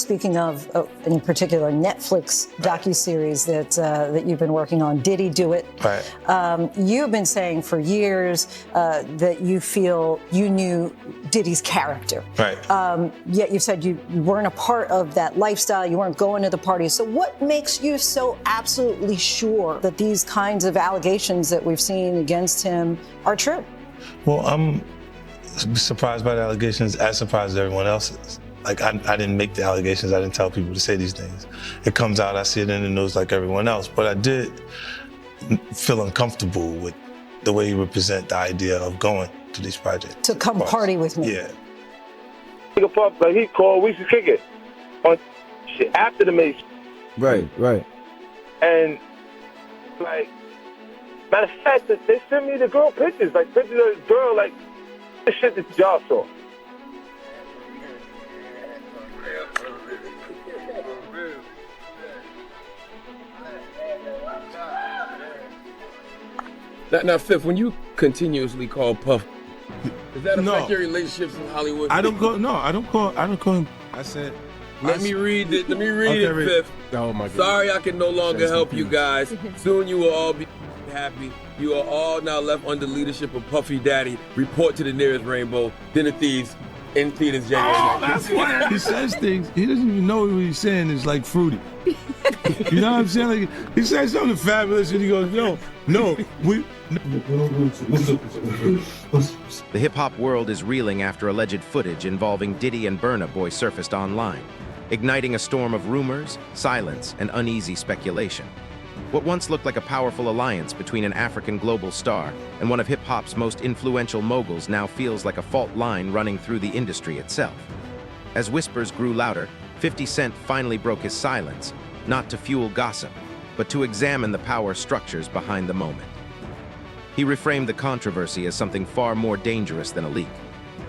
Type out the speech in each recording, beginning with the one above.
speaking of, in particular, Netflix docuseries that you've been working on, Diddy Do It. Right. You've been saying for years that you feel you knew Diddy's character. Right. Yet you said you weren't a part of that lifestyle, you weren't going to the parties. So what makes you so absolutely sure that these kinds of allegations that we've seen against him are true? Well, I'm surprised by the allegations, as surprised as everyone else is. Like, I didn't make the allegations, I didn't tell people to say these things. It comes out, I see it in the news like everyone else, but I did feel uncomfortable with the way he would present the idea of going to these projects. To come party with me. Yeah. Nigga Puff, like he called, we used to kick it on shit after the Mace. Right. And like, matter of fact, they sent me the girl pictures, like pictures of the girl, like the shit that y'all saw. Now, Fifth, when you continuously call Puff, does that affect your relationships in Hollywood? I don't call him. I said, Let me read it, Fifth. Oh my God. Sorry I can no longer help you guys. Soon you will all be happy. You are all now left under leadership of Puffy Daddy. Report to the nearest rainbow. Dinner Thieves in theaters January 19th. That's why he says things. He doesn't even know what he's saying is like fruity. You know what I'm saying? Like, he says something fabulous and he goes, we. The hip-hop world is reeling after alleged footage involving Diddy and Burna Boy surfaced online, igniting a storm of rumors, silence, and uneasy speculation. What once looked like a powerful alliance between an African global star and one of hip-hop's most influential moguls now feels like a fault line running through the industry itself. As whispers grew louder, 50 Cent finally broke his silence, not to fuel gossip, but to examine the power structures behind the moment. He reframed the controversy as something far more dangerous than a leak,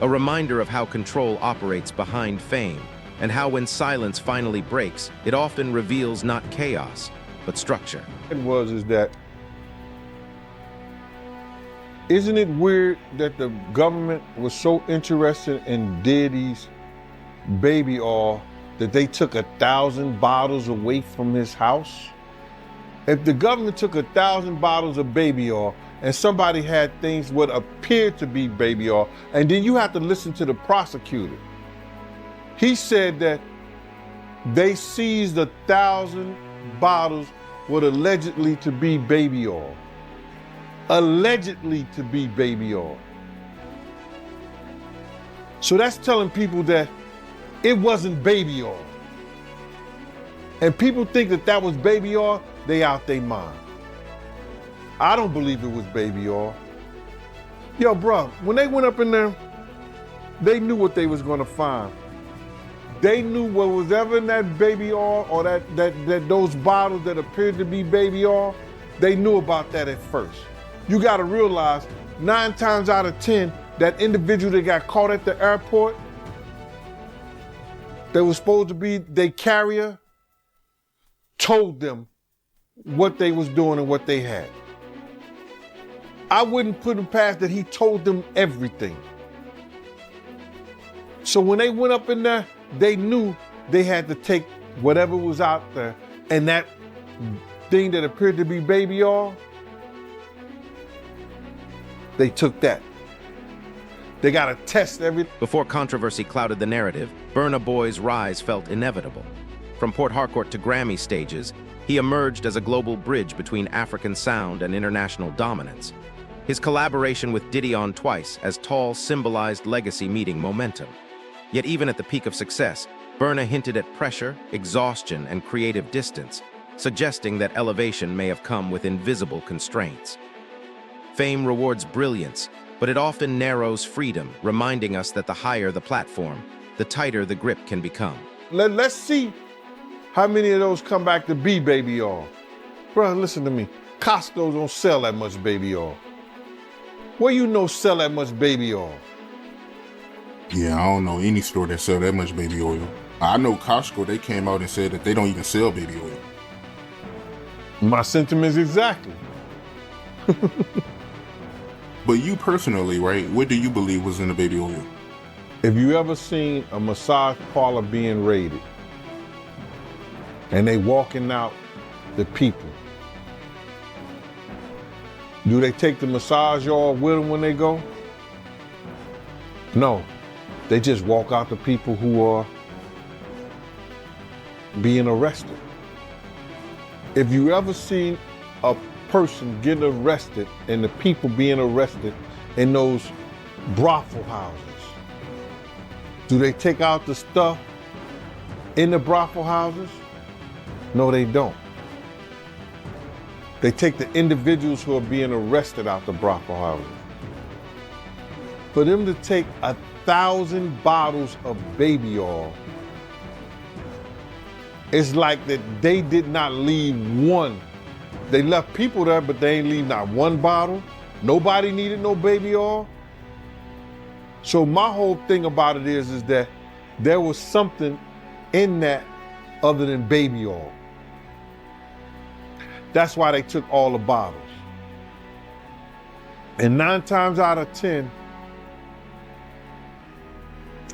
a reminder of how control operates behind fame, and how when silence finally breaks, it often reveals not chaos, but structure. Isn't it weird that the government was so interested in Diddy's baby oil that they took 1,000 bottles away from his house? If the government took 1,000 bottles of baby oil and somebody had things what appeared to be baby oil, and then you have to listen to the prosecutor. He said that they seized 1,000 bottles what allegedly to be baby oil. Allegedly to be baby oil. So that's telling people that it wasn't baby oil. And people think that that was baby oil, they out their mind. I don't believe it was baby oil. Yo, bro, when they went up in there, they knew what they was gonna find. They knew what was ever in that baby oil or that those bottles that appeared to be baby oil, they knew about that at first. You gotta realize 9 times out of 10, that individual that got caught at the airport, that was supposed to be their carrier, told them what they was doing and what they had. I wouldn't put him past that he told them everything. So when they went up in there, they knew they had to take whatever was out there, and that thing that appeared to be baby oil, they took that. They gotta test everything. Before controversy clouded the narrative, Burna Boy's rise felt inevitable. From Port Harcourt to Grammy stages, he emerged as a global bridge between African sound and international dominance. His collaboration with Diddy on Twice as Tall symbolized legacy meeting momentum. Yet even at the peak of success, Burna hinted at pressure, exhaustion, and creative distance, suggesting that elevation may have come with invisible constraints. Fame rewards brilliance, but it often narrows freedom, reminding us that the higher the platform, the tighter the grip can become. Let's see how many of those come back to be baby oil. Bro, listen to me. Costco don't sell that much baby oil. Where you know sell that much baby oil? Yeah, I don't know any store that sell that much baby oil. I know Costco, they came out and said that they don't even sell baby oil. My sentiments exactly. But you personally, right, what do you believe was in the baby oil? If you ever seen a massage parlor being raided, and they walking out the people. Do they take the massage oil with them when they go? No, they just walk out the people who are being arrested. If you ever seen a person get arrested and the people being arrested in those brothel houses, do they take out the stuff in the brothel houses? No, they don't. They take the individuals who are being arrested out the brothel houses. For them to take 1,000 bottles of baby oil, it's like that they did not leave one. They left people there, but they ain't leave not one bottle. Nobody needed no baby oil. So my whole thing about it is that there was something in that other than baby oil. That's why they took all the bottles. And 9 times out of 10,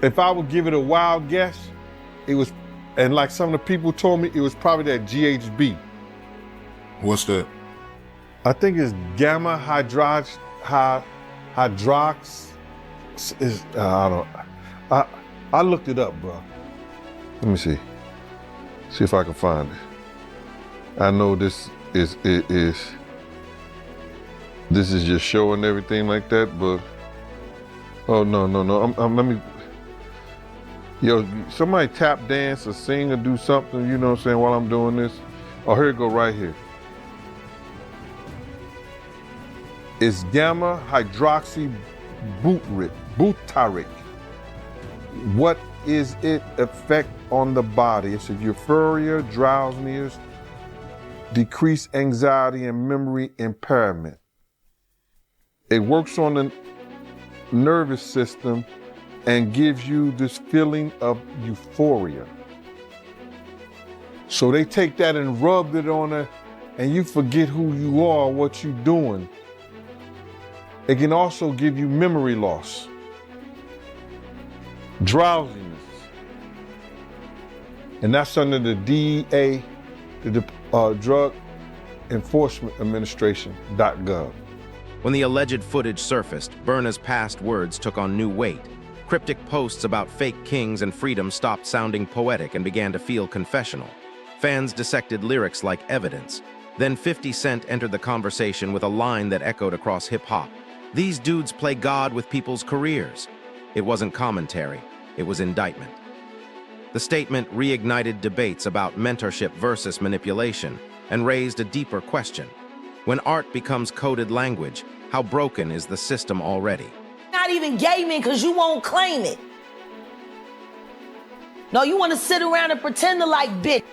if I would give it a wild guess, it was, and like some of the people told me, it was probably that GHB. What's that? I think it's gamma hydrox. I looked it up, bro. Let me see. See if I can find it. I know this is just showing everything like that, but oh no. Let me. Yo, somebody tap dance or sing or do something, you know what I'm saying, while I'm doing this. Oh, here it go right here. It's gamma hydroxy butyric. What is it effect on the body? It's a euphoria, drowsiness, decreased anxiety, and memory impairment. It works on the nervous system and gives you this feeling of euphoria. So they take that and rub it on her, and you forget who you are, what you're doing. It can also give you memory loss, drowsiness, and that's under the DEA, the Drug Enforcement Administration.gov. When the alleged footage surfaced, Burna's past words took on new weight. Cryptic posts about fake kings and freedom stopped sounding poetic and began to feel confessional. Fans dissected lyrics like evidence. Then 50 Cent entered the conversation with a line that echoed across hip-hop. These dudes play God with people's careers. It wasn't commentary, it was indictment. The statement reignited debates about mentorship versus manipulation and raised a deeper question. When art becomes coded language, how broken is the system already? Not even gaming because you won't claim it. No, you want to sit around and pretend to like bitch.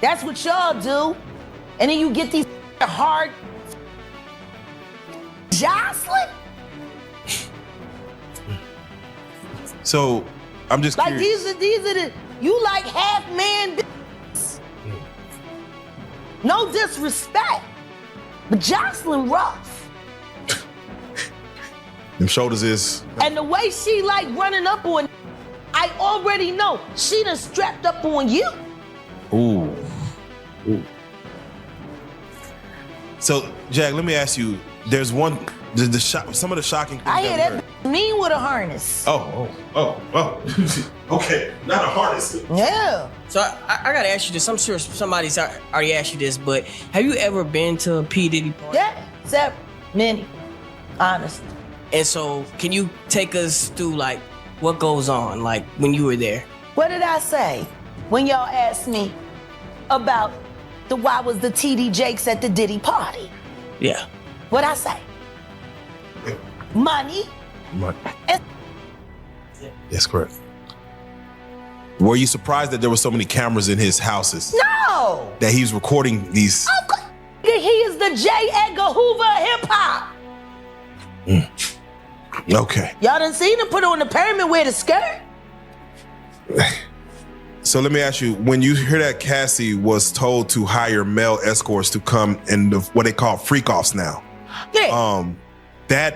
That's what y'all do. And then you get these hard Jocelyn? So, I'm just like curious. these are the, you like half man bitches. No disrespect, but Jocelyn rough. Them shoulders is. And the way she like running up on, I already know she done strapped up on you. Ooh. So, Jack, let me ask you. There's one. Some of the shocking things. I hear that mean with a harness. Oh. Okay, not a harness. Yeah. So I gotta ask you this. I'm sure somebody's already asked you this, but have you ever been to a P. Diddy party? Yeah, several, many, honestly. And so, can you take us through like what goes on, like when you were there? What did I say when y'all asked me about why was the TD Jakes at the Diddy party? Yeah. What'd I say? Money. That's correct. Were you surprised that there were so many cameras in his houses? No. That he was recording these? Of course. He is the J. Edgar Hoover of hip hop. Okay. Y'all done seen him put on the pyramid with a skirt? So let me ask you, when you hear that Cassie was told to hire male escorts to come in what they call freak-offs now. Yeah.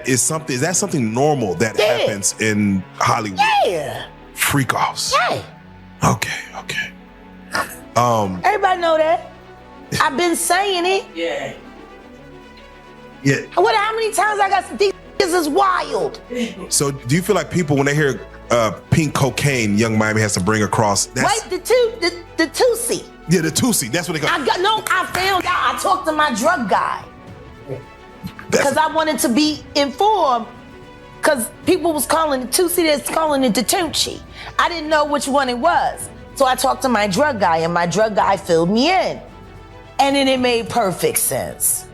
Is that something normal that happens in Hollywood? Yeah. Freak-offs. Yeah. Okay. Everybody know that. I've been saying it. Yeah. Yeah. How many times I got these is wild. So do you feel like people, when they hear pink cocaine, Young Miami has to bring across? Wait, the Tusi. Yeah, the Tusi. That's what they call. I found out. I talked to my drug guy because I wanted to be informed. Because people was calling it Tusi, that's calling it the Tunchi. I didn't know which one it was. So I talked to my drug guy, and my drug guy filled me in. And then it made perfect sense.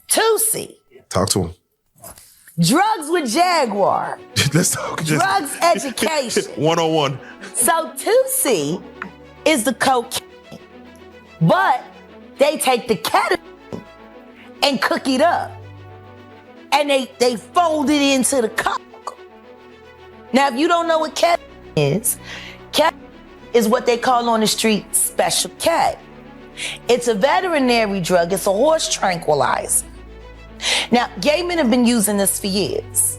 Tusi. Talk to him. Drugs with Jaguar. Let's talk. Drugs education. 101. So Tusi is the cocaine, but they take the ketamine and cook it up. And they fold it into the coke. Now, if you don't know what ketamine is what they call on the street Special K. It's a veterinary drug. It's a horse tranquilizer. Now, gay men have been using this for years.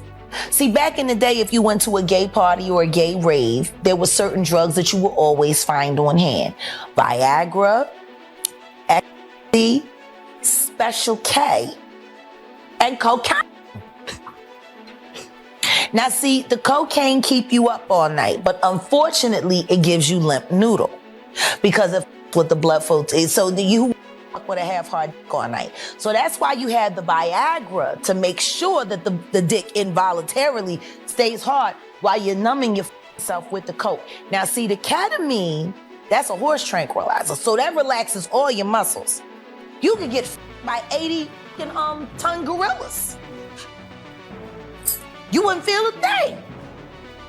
See, back in the day, if you went to a gay party or a gay rave, there were certain drugs that you would always find on hand. Viagra, ecstasy, Special K, and cocaine. Now, see, the cocaine keep you up all night, but unfortunately, it gives you limp noodle because of what the blood flow is. So you with a half-hard dick all night. So that's why you have the Viagra to make sure that the dick involuntarily stays hard while you're numbing yourself with the coke. Now, see, the ketamine, that's a horse tranquilizer, so that relaxes all your muscles. You could get by 80-ton gorillas. You wouldn't feel a thing.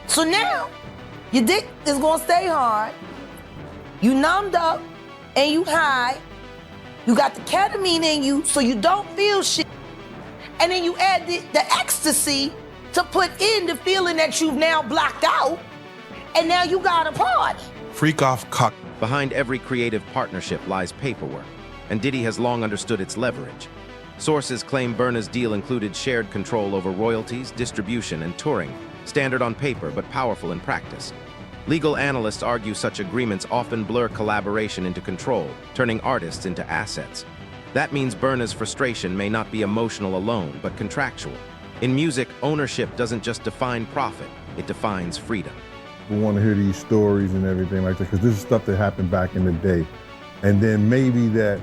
So now, your dick is gonna stay hard, you numbed up, and you high. You got the ketamine in you, so you don't feel shit. And then you add the ecstasy to put in the feeling that you've now blocked out, and now you got a party. Freak off cock. Behind every creative partnership lies paperwork, and Diddy has long understood its leverage. Sources claim Burna's deal included shared control over royalties, distribution, and touring, standard on paper but powerful in practice. Legal analysts argue such agreements often blur collaboration into control, turning artists into assets. That means Burna's frustration may not be emotional alone, but contractual. In music, ownership doesn't just define profit, it defines freedom. We want to hear these stories and everything like that, because this is stuff that happened back in the day. And then maybe that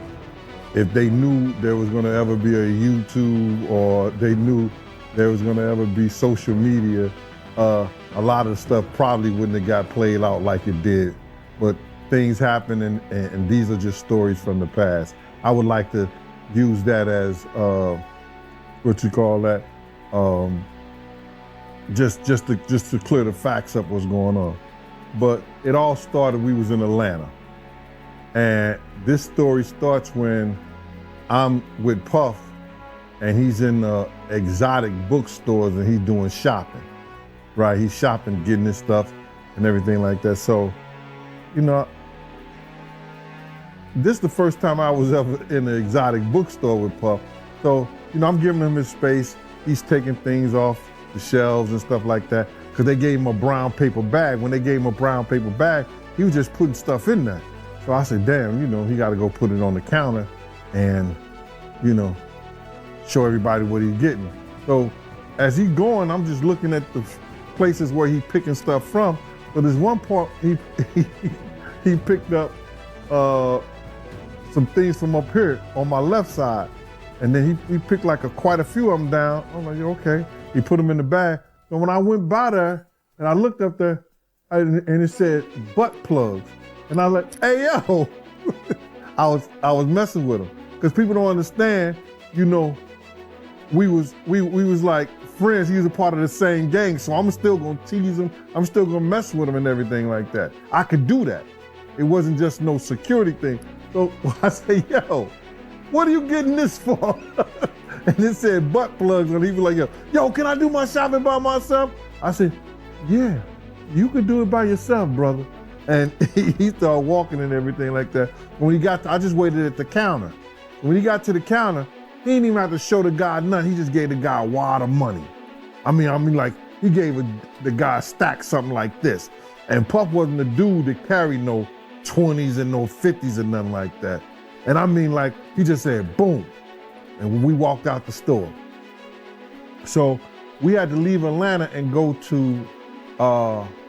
if they knew there was going to ever be a YouTube, or they knew there was going to ever be social media, a lot of the stuff probably wouldn't have got played out like it did. But things happen, and these are just stories from the past. I would like to use that as, what you call that, just to clear the facts up what's going on. But it all started, we was in Atlanta. And this story starts when I'm with Puff, and he's in exotic bookstores, and he's doing shopping. Right, he's shopping, getting his stuff and everything like that. So, you know, this is the first time I was ever in an exotic bookstore with Puff. So, you know, I'm giving him his space. He's taking things off the shelves and stuff like that, because they gave him a brown paper bag. When they gave him a brown paper bag, he was just putting stuff in there. So I said, damn, you know, he got to go put it on the counter and, you know, show everybody what he's getting. So as he's going, I'm just looking at the places where he's picking stuff from. But there's one part he picked up some things from up here on my left side. And then he picked like quite a few of them down. I'm like, okay. He put them in the bag. So when I went by there and I looked up there, and it said butt plugs. And I was like, hey, yo. I was messing with him. Because people don't understand, you know, we was like friends. He was a part of the same gang. So I'm still gonna tease him. I'm still gonna mess with him and everything like that. I could do that. It wasn't just no security thing. So I say, yo, what are you getting this for? And it said butt plugs, and he was like, yo, can I do my shopping by myself? I said, yeah, you can do it by yourself, brother. And he started walking and everything like that. When he got I just waited at the counter. When he got to the counter, he didn't even have to show the guy nothing. He just gave the guy a wad of money. I mean, like, he gave the guy a stack, something like this. And Puff wasn't the dude that carried no 20s and no 50s or nothing like that. And I mean, like, he just said, boom. And we walked out the store. So we had to leave Atlanta and go to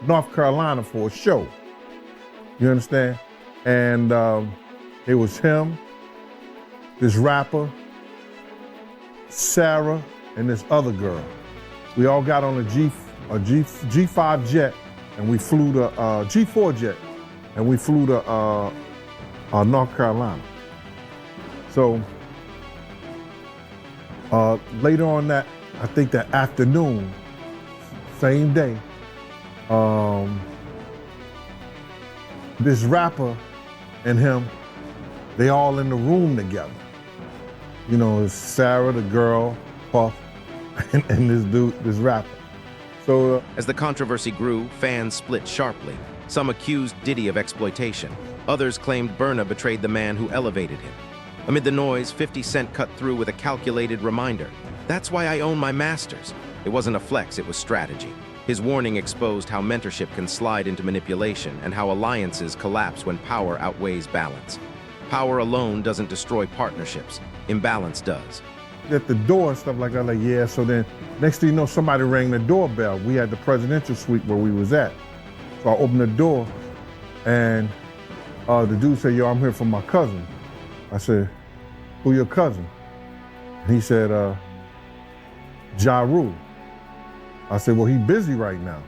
North Carolina for a show. You understand? And it was him, this rapper, Sarah, and this other girl. We all got on a G5 jet, and we flew to G4 jet, and we flew to North Carolina. So later on that, I think that afternoon, same day, this rapper and him, they all in the room together. You know, it's Sarah, the girl, Puff, and this dude, this rapper. So as the controversy grew, fans split sharply. Some accused Diddy of exploitation. Others claimed Burna betrayed the man who elevated him. Amid the noise, 50 Cent cut through with a calculated reminder. That's why I own my masters. It wasn't a flex, it was strategy. His warning exposed how mentorship can slide into manipulation and how alliances collapse when power outweighs balance. Power alone doesn't destroy partnerships. Imbalance does. At the door and stuff like that, like, yeah, so then next thing you know, somebody rang the doorbell. We had the presidential suite where we was at. So I opened the door and the dude said, yo, I'm here for my cousin. I said, who your cousin? And he said, Ja Rule. I said, well, he busy right now.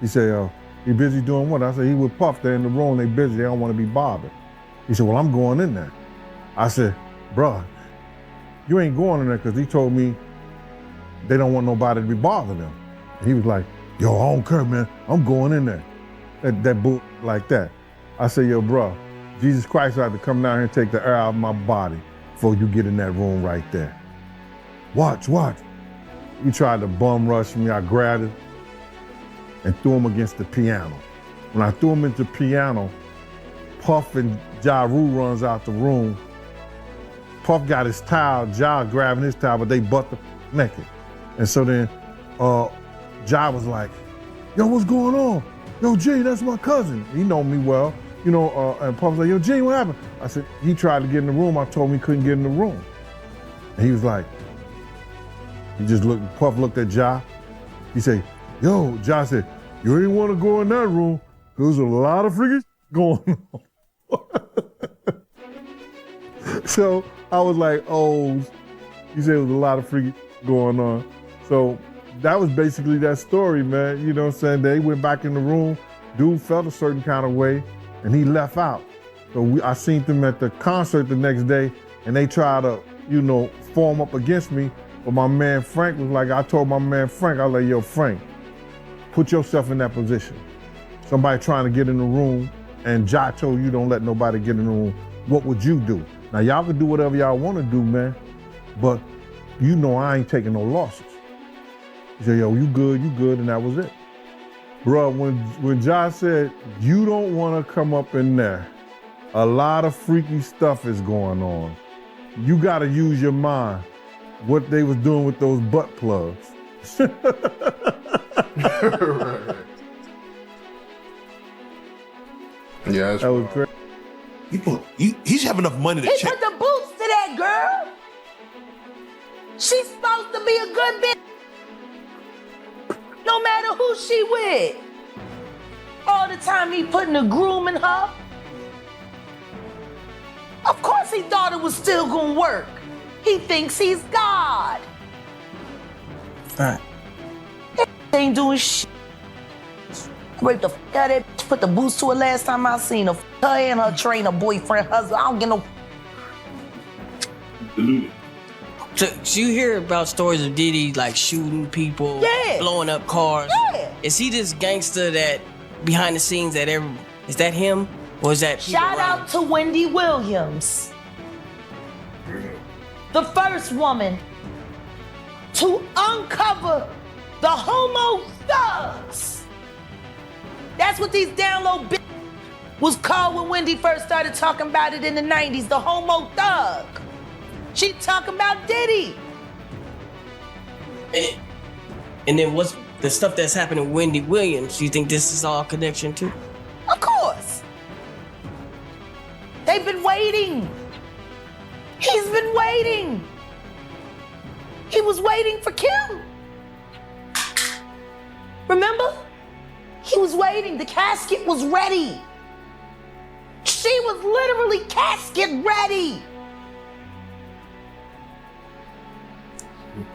He said, he busy doing what? I said, he with Puff, they're in the room, they busy, they don't want to be bothered. He said, well, I'm going in there. I said, bruh, you ain't going in there because he told me they don't want nobody to be bothering them. And he was like, yo, I don't care, man, I'm going in there. That boot like that. I said, yo, bruh, Jesus Christ had to come down here and take the air out of my body before you get in that room right there. Watch. He tried to bum rush me. I grabbed him and threw him against the piano. When I threw him into the piano, Puff and Ja Rule runs out the room. Puff got his towel, Ja grabbing his towel, but they butt naked. And so then Ja was like, yo, what's going on? Yo, G, that's my cousin. He know me well. You know, and Puff was like, yo, G, what happened? I said, he tried to get in the room. I told him he couldn't get in the room. And he was like, he just looked, Puff looked at Ja. He said, yo, Ja said, you ain't want to go in that room. There's a lot of freaking going on. So I was like, oh, he said it was a lot of freaking going on. So that was basically that story, man. You know what I'm saying? They went back in the room. Dude felt a certain kind of way, and he left out. So I seen them at the concert the next day, and they tried to, you know, form up against me. But my man Frank was like, I told my man Frank, I was like, yo, Frank, put yourself in that position. Somebody trying to get in the room, and Ja told you don't let nobody get in the room. What would you do? Now, y'all can do whatever y'all want to do, man, but you know I ain't taking no losses. He said, yo, you good, and that was it. Bruh, when Ja said, you don't want to come up in there, a lot of freaky stuff is going on. You got to use your mind. What they was doing with those butt plugs. Right. Yeah, that was crazy. He should have enough money to He check. put the boots to that girl. She's supposed to be a good bitch. No matter who she with. All the time he putting the groom in her. Of course he thought it was still gonna work. He thinks he's God. All right. He ain't doing shit. Raped the f out of that bitch, put the boots to her last time I seen her. Her and her trainer, boyfriend, husband. I don't get no. Deluded. So you hear about stories of Diddy like shooting people, Yeah. blowing up cars. Yeah. Is he this gangster that behind the scenes that is that him or is that people Shout around out to Wendy Williams. The first woman to uncover the homo thugs. That's what these down low bitches was called when Wendy first started talking about it in the 90s, the homo thug. She talking about Diddy. And then what's the stuff that's happening to Wendy Williams, you think this is all connection too? Of course. They've been waiting. He's been waiting. He was waiting for Kim. Remember? He was waiting. The casket was ready. She was literally casket ready.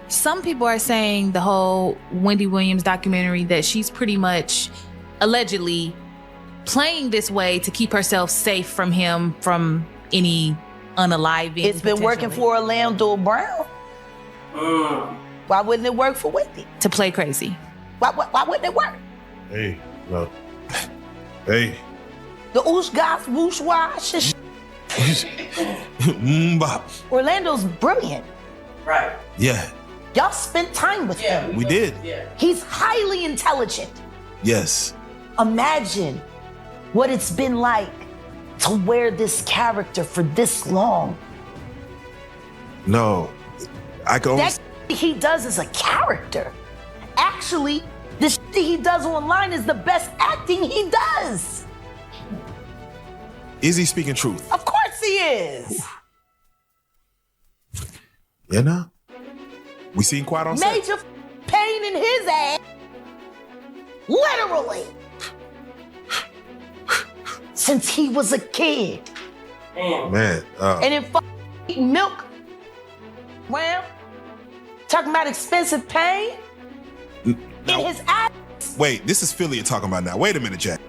Some people are saying the whole Wendy Williams documentary that she's pretty much allegedly playing this way to keep herself safe from him, from any unaliving. It's been working for Orlando Brown. Why wouldn't it work for Wendy? To play crazy. Why wouldn't it work? Hey, look. Hey. The oosh gosh whoosh wash. Bop. Orlando's brilliant. Right. Yeah, Y'all spent time with him. we did. He's highly intelligent. Yes. Imagine what it's been like to wear this character for this long. No, I can only. That he does is a character. Actually, the shit he does online is the best acting he does. Is he speaking truth? Of course he is. You know? We seen Quiet on set. Major pain in his ass. Literally. Since he was a kid. Man. And then eating milk. Well, talking about expensive pain in his ass. Wait, this is Philly you're talking about now. Wait a minute, Jack.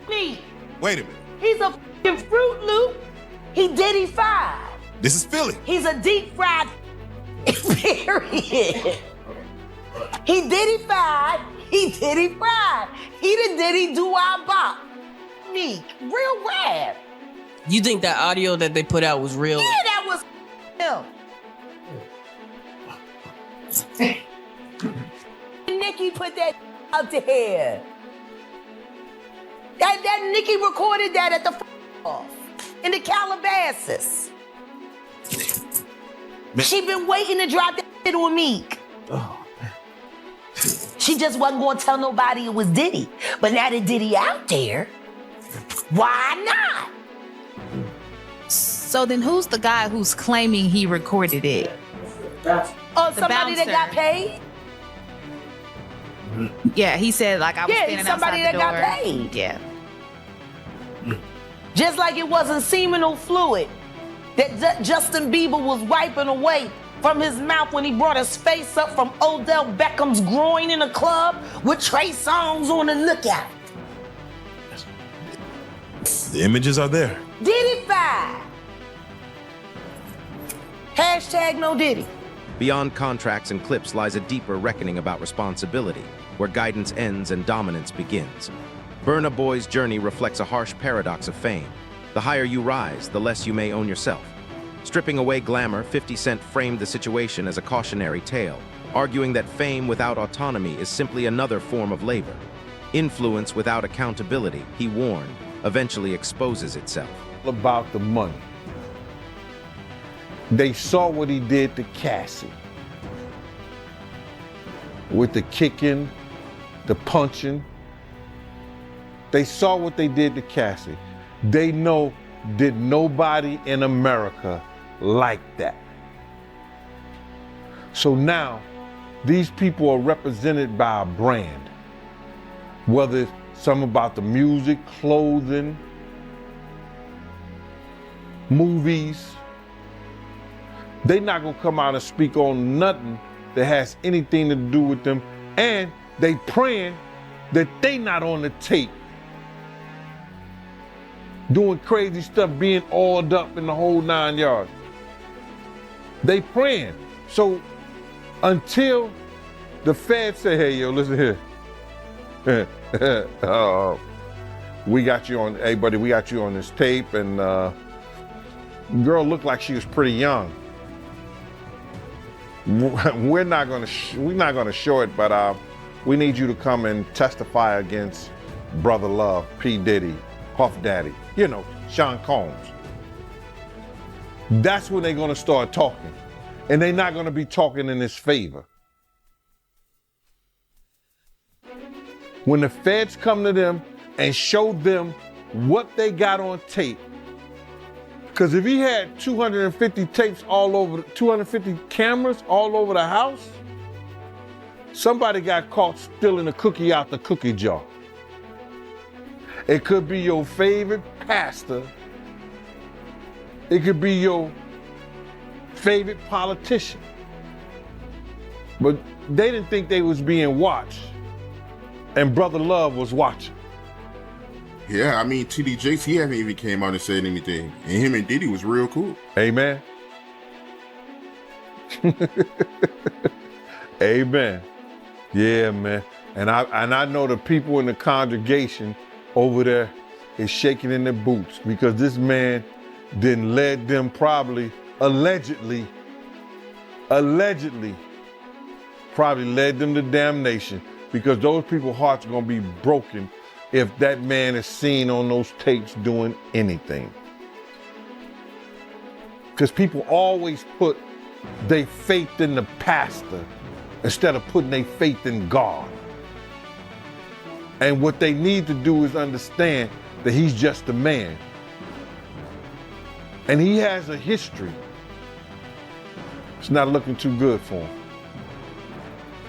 Me. Wait a minute. He's a f***ing Fruit Loop. He Diddy fried. This is Philly. He's a deep fried period. He Diddy fried. He Diddy fried. He the Diddy do-I-bop. Me. Real rad. You think that audio that they put out was real? Yeah, that was him. Nikki put that out there. That Nikki recorded that at the off in the Calabasas. She been waiting to drop that shit on Meek. Oh, man. She just wasn't gonna tell nobody it was Diddy. But now that Diddy out there, why not? So then who's the guy who's claiming he recorded it? Oh, somebody that got paid? Yeah, he said like I was standing somebody outside the that door. got paid. Yeah. Just like it wasn't seminal fluid that Justin Bieber was wiping away from his mouth when he brought his face up from Odell Beckham's groin in a club with Trey Songz on the lookout. The images are there. Diddy five. Hashtag no Diddy. Beyond contracts and clips lies a deeper reckoning about responsibility, where guidance ends and dominance begins. Burna Boy's journey reflects a harsh paradox of fame. The higher you rise, the less you may own yourself. Stripping away glamour, 50 Cent framed the situation as a cautionary tale, arguing that fame without autonomy is simply another form of labor. Influence without accountability, he warned, eventually exposes itself. About the money. They saw what he did to Cassie. With the kicking, the punching. They saw what they did to Cassie. They know did nobody in America like that. So now, these people are represented by a brand. Whether it's some about the music, clothing, movies, they're not gonna come out and speak on nothing that has anything to do with them, and they praying that they not on the tape doing crazy stuff, being oiled up in the whole 9 yards. They praying. So until the feds say, hey, yo, listen here. We got you on, hey buddy, we got you on this tape, and girl looked like she was pretty young. We're not gonna show it, but we need you to come and testify against Brother Love, P. Diddy, Puff Daddy, you know, Sean Combs. That's when they're gonna start talking. And they're not gonna be talking in his favor. When the feds come to them and show them what they got on tape, because if he had 250 tapes all over, 250 cameras all over the house, somebody got caught stealing a cookie out the cookie jar. It could be your favorite pastor. It could be your favorite politician. But they didn't think they was being watched. And Brother Love was watching. Yeah, I mean, TD Jakes, he haven't even came out and said anything. And him and Diddy was real cool. Amen. Amen. Yeah, man. And I know the people in the congregation over there is shaking in their boots because this man then led them probably, allegedly probably led them to damnation because those people's hearts are gonna be broken if that man is seen on those tapes doing anything. Because people always put their faith in the pastor instead of putting their faith in God. And what they need to do is understand that he's just a man. And he has a history. It's not looking too good for him.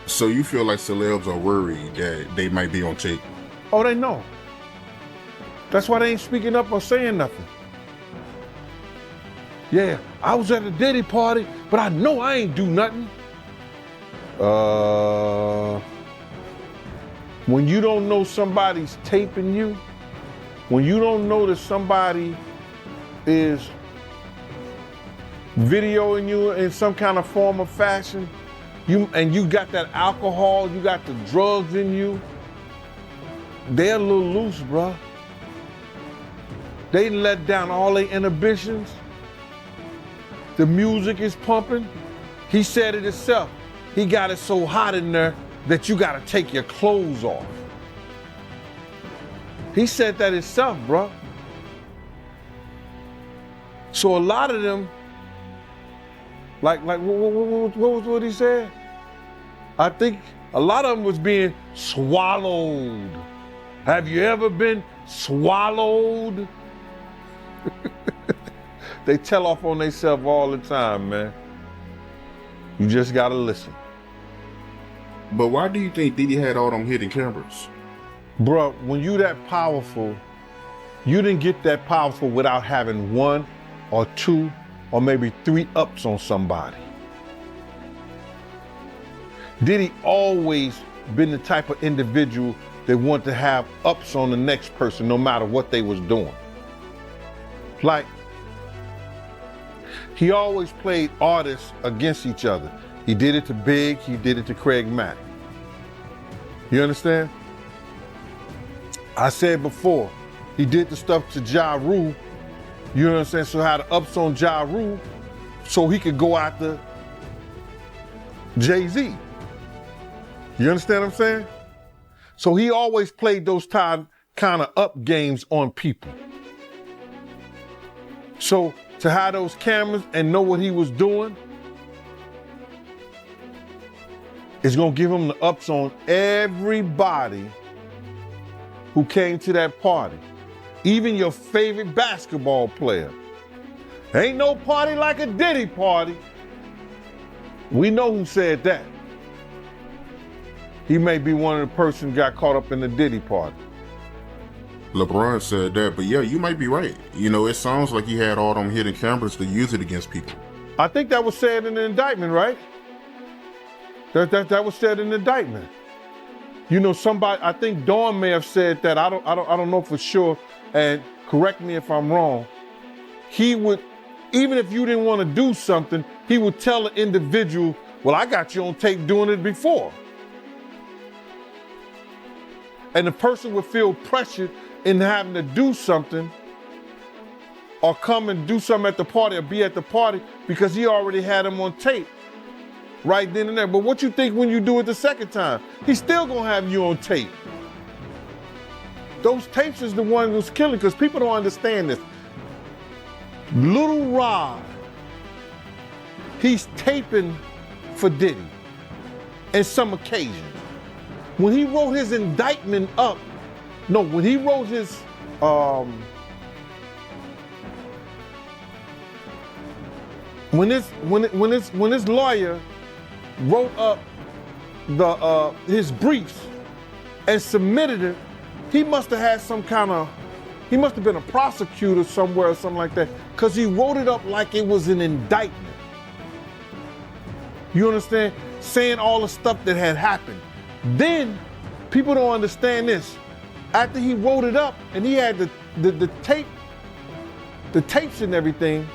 So you feel like celebs are worried that they might be on tape? Oh, they know. That's why they ain't speaking up or saying nothing. Yeah, I was at a Diddy party, but I know I ain't do nothing. When you don't know somebody's taping you, when you don't know that somebody is videoing you in some kind of form or fashion, and you got that alcohol, you got the drugs in you, they're a little loose, bruh. They let down all their inhibitions. The music is pumping. He said it himself. He got it so hot in there that you gotta take your clothes off. He said that himself, bruh. So a lot of them, like what he said? I think a lot of them was being swallowed. Have you ever been swallowed? They tell off on themselves all the time, man. You just gotta listen. But why do you think Diddy had all them hidden cameras? Bruh, when you that powerful, you didn't get that powerful without having 1 or 2 or maybe 3 ups on somebody. Diddy always been the type of individual that want to have ups on the next person no matter what they was doing. Like, he always played artists against each other. He did it to Big, he did it to Craig Mack. You understand? I said before, he did the stuff to Ja Rule, you know what I'm saying? So had the ups on Ja Rule so he could go after Jay-Z. You understand what I'm saying? So he always played those kind of up games on people. So to have those cameras and know what he was doing, it's gonna give him the ups on everybody who came to that party. Even your favorite basketball player. Ain't no party like a Diddy party. We know who said that. He may be one of the persons got caught up in the Diddy party. LeBron said that, but yeah, you might be right. You know, it sounds like he had all them hidden cameras to use it against people. I think that was said in the indictment, right? That was said in the indictment. You know, somebody, I think Dawn may have said that. I don't know for sure, and correct me if I'm wrong. He would, even if you didn't want to do something, he would tell the individual, well, I got you on tape doing it before. And the person would feel pressured in having to do something or come and do something at the party or be at the party because he already had him on tape right then and there. But what you think when you do it the second time? He's still gonna have you on tape. Those tapes is the one who's killing, because people don't understand this. Little Rod, he's taping for Diddy in some occasions. When he wrote his indictment up, no, when he wrote his, when his lawyer wrote up his briefs and submitted it, he must have had some kind of, he must have been a prosecutor somewhere or something like that, because he wrote it up like it was an indictment. You understand? Saying all the stuff that had happened. Then, people don't understand this. After he wrote it up and he had the tapes and everything,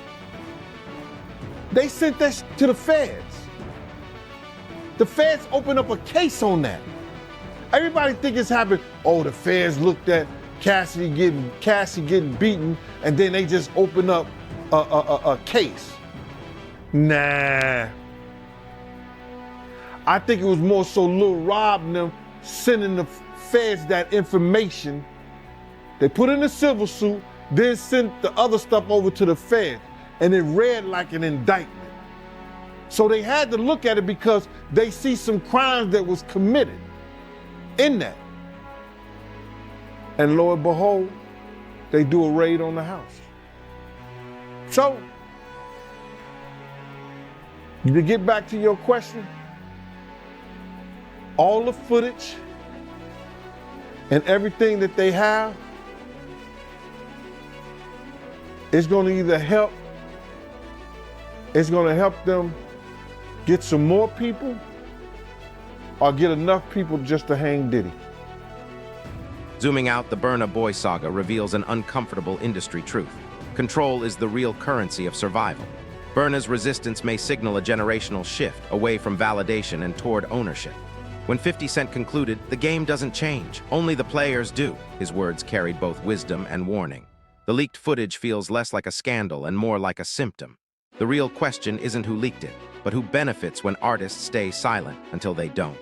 they sent that to the feds. The feds opened up a case on that. Everybody think it's happened. Oh, the feds looked at Cassie getting beaten, and then they just opened up a case. Nah. I think it was more so Lil Rob and them sending the feds that information. They put in a civil suit, then sent the other stuff over to the feds, and it read like an indictment. So they had to look at it because they see some crimes that was committed in that. And lo and behold, they do a raid on the house. So, to get back to your question, all the footage and everything that they have is going to either help, it's going to help them get some more people or get enough people just to hang Diddy. Zooming out, the Burna Boy saga reveals an uncomfortable industry truth. Control is the real currency of survival. Burna's resistance may signal a generational shift away from validation and toward ownership. When 50 Cent concluded, the game doesn't change, only the players do. His words carried both wisdom and warning. The leaked footage feels less like a scandal and more like a symptom. The real question isn't who leaked it, but who benefits when artists stay silent until they don't.